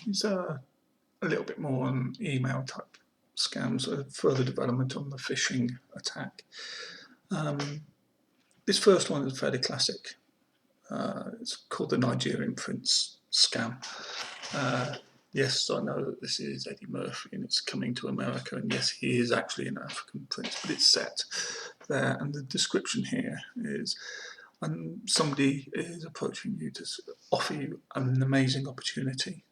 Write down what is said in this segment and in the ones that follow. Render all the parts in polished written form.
These are a little bit more on email type scams, a further development on the phishing attack. This first one is fairly classic. It's called the Nigerian Prince scam. Yes, I know that this is Eddie Murphy and it's coming to America, and yes, he is actually an African prince, but it's set there, and the description here is somebody is approaching you to offer you an amazing opportunity.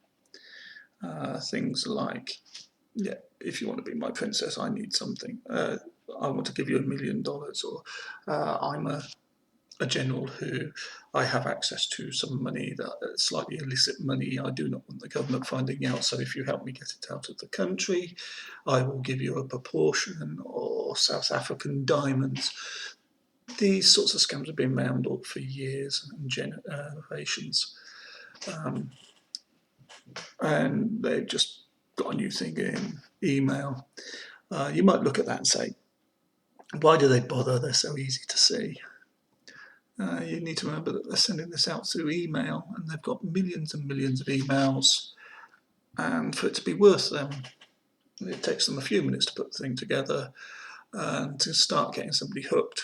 Things like, yeah, if you want to be my princess, I need something. I want to give you $1 million, or I'm a general who I have access to some money, that slightly illicit money. I do not want the government finding out, so if you help me get it out of the country, I will give you a proportion, or South African diamonds. These sorts of scams have been around for years and generations, and they've just got a new thing in email. You might look at that and say, why do they bother? They're so easy to see. You need to remember that they're sending this out through email, and they've got millions and millions of emails, and for it to be worth them, it takes them a few minutes to put the thing together and to start getting somebody hooked.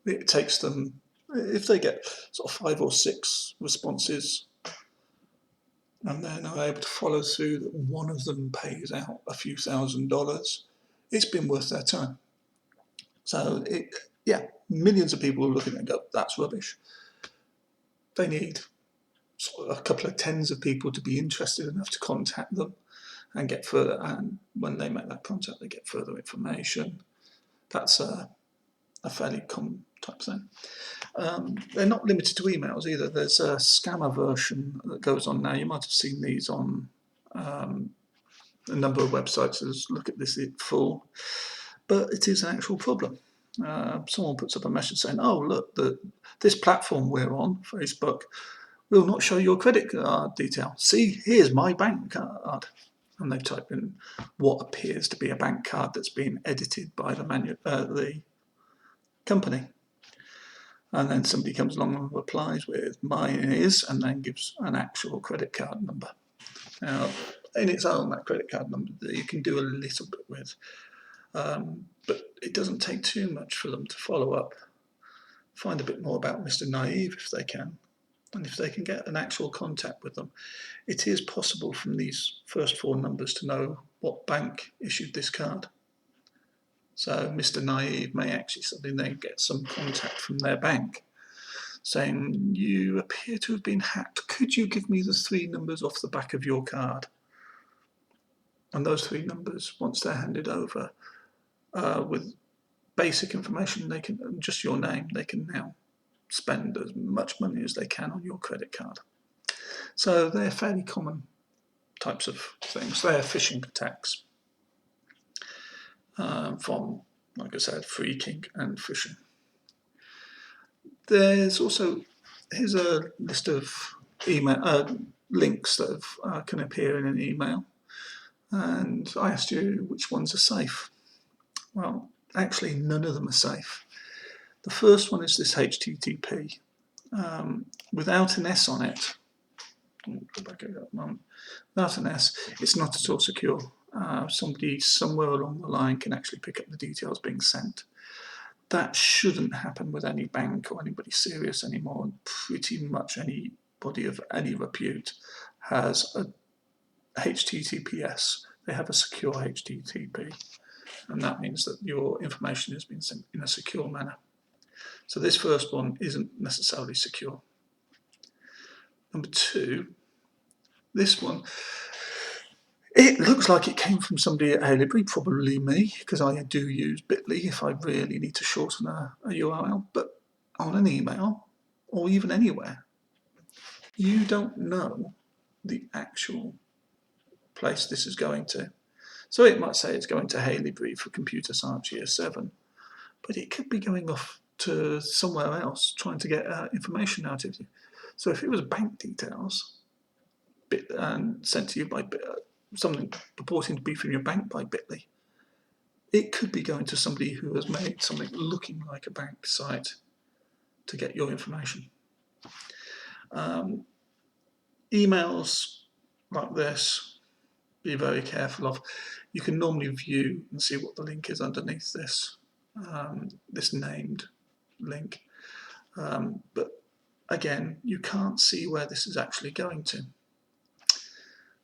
It takes them, if they get sort of 5 or 6 responses and then are able to follow through, that one of them pays out a few $1,000s, it's been worth their time. So, millions of people look at it and go, that's rubbish. They need sort of a couple of tens of people to be interested enough to contact them and get further, and when they make that contact, they get further information. That's a fairly common type thing. They're not limited to emails either. There's a scammer version that goes on now. You might have seen these on a number of websites. There's look at this in full, but it is an actual problem. Someone puts up a message saying, oh, look, this platform we're on, Facebook, will not show your credit card detail. See, here's my bank card. And they type in what appears to be a bank card that's been edited by the company. And then somebody comes along and replies with mine is, and then gives an actual credit card number. Now, in its own, that credit card number you can do a little bit with, but it doesn't take too much for them to follow up, find a bit more about Mr. Naive if they can, and if they can get an actual contact with them. It is possible from these first 4 numbers to know what bank issued this card. So Mr. Naive may actually suddenly then get some contact from their bank saying, you appear to have been hacked. Could you give me the 3 numbers off the back of your card? And those 3 numbers, once they're handed over with basic information, they can, just your name, they can now spend as much money as they can on your credit card. So they're fairly common types of things. They're phishing attacks from, like I said, phreaking and phishing. There's also, here's a list of email links that can appear in an email, and I asked you which ones are safe. Well, actually none of them are safe. The first one is this HTTP. Without an S on it, go back at that moment. Without an S, it's not at all secure. Somebody somewhere along the line can actually pick up the details being sent. That shouldn't happen with any bank or anybody serious anymore. Pretty much anybody of any repute has a HTTPS. They have a secure HTTP, and that means that your information has been sent in a secure manner. So this first one isn't necessarily secure. Number 2, this one, it looks like it came from somebody at Halibri, probably me, because I do use Bitly if I really need to shorten a URL, but on an email, or even anywhere, you don't know the actual place this is going to. So it might say it's going to Halibri for Computer Science Year 7, but it could be going off to somewhere else trying to get information out of you. So if it was bank details and sent to you by something purporting to be from your bank by Bitly, it could be going to somebody who has made something looking like a bank site to get your information. Emails like this. Be very careful of. You can normally view and see what the link is underneath this, this named link. But again, you can't see where this is actually going to.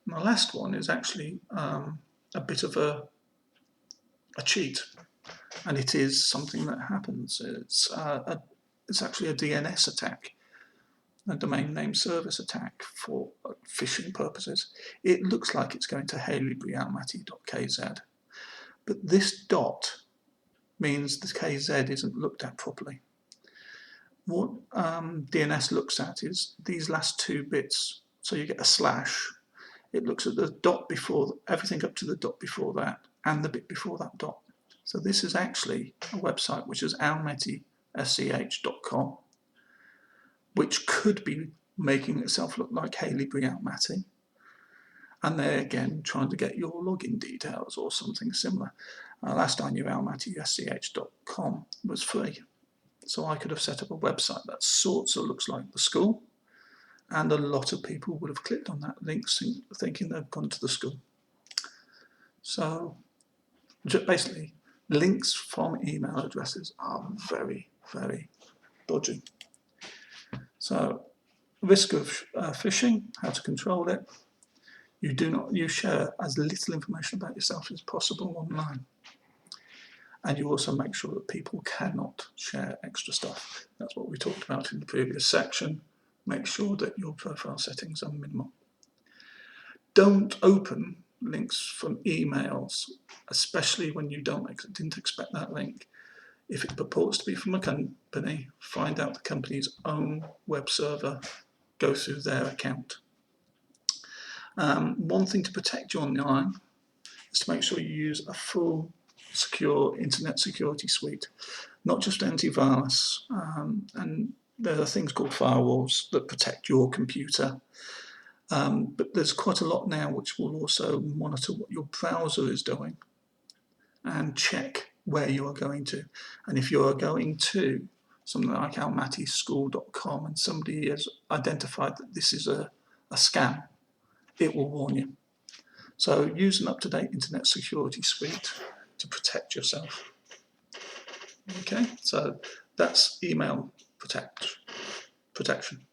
My last one is actually a bit of a cheat, and it is something that happens. It's actually a DNS attack, a domain name service attack for phishing purposes. It looks like it's going to haileybrialmati.kz, but this dot means the KZ isn't looked at properly. What DNS looks at is these last two bits. So you get a slash. It looks at the dot before, everything up to the dot before that, and the bit before that dot. So this is actually a website which is almeti.sch.com, which could be making itself look like Hailey Brialmati. And they're again trying to get your login details or something similar. Last I knew, almeti.sch.com was free. So I could have set up a website that sorts of looks like the school, and a lot of people would have clicked on that link thinking they've gone to the school. So basically, links from email addresses are very, very dodgy. So risk of phishing, how to control it. You share as little information about yourself as possible online. And you also make sure that people cannot share extra stuff. That's what we talked about in the previous section. Make sure that your profile settings are minimal. Don't open links from emails, especially when you didn't expect that link. If it purports to be from a company, find out the company's own web server, go through their account. One thing to protect you online is to make sure you use a full secure internet security suite, not just antivirus. And there are things called firewalls that protect your computer. But there's quite a lot now which will also monitor what your browser is doing and check where you are going to. And if you are going to something like almatischool.com and somebody has identified that this is a scam, it will warn you. So use an up-to-date internet security suite to protect yourself. Okay, so that's email protection.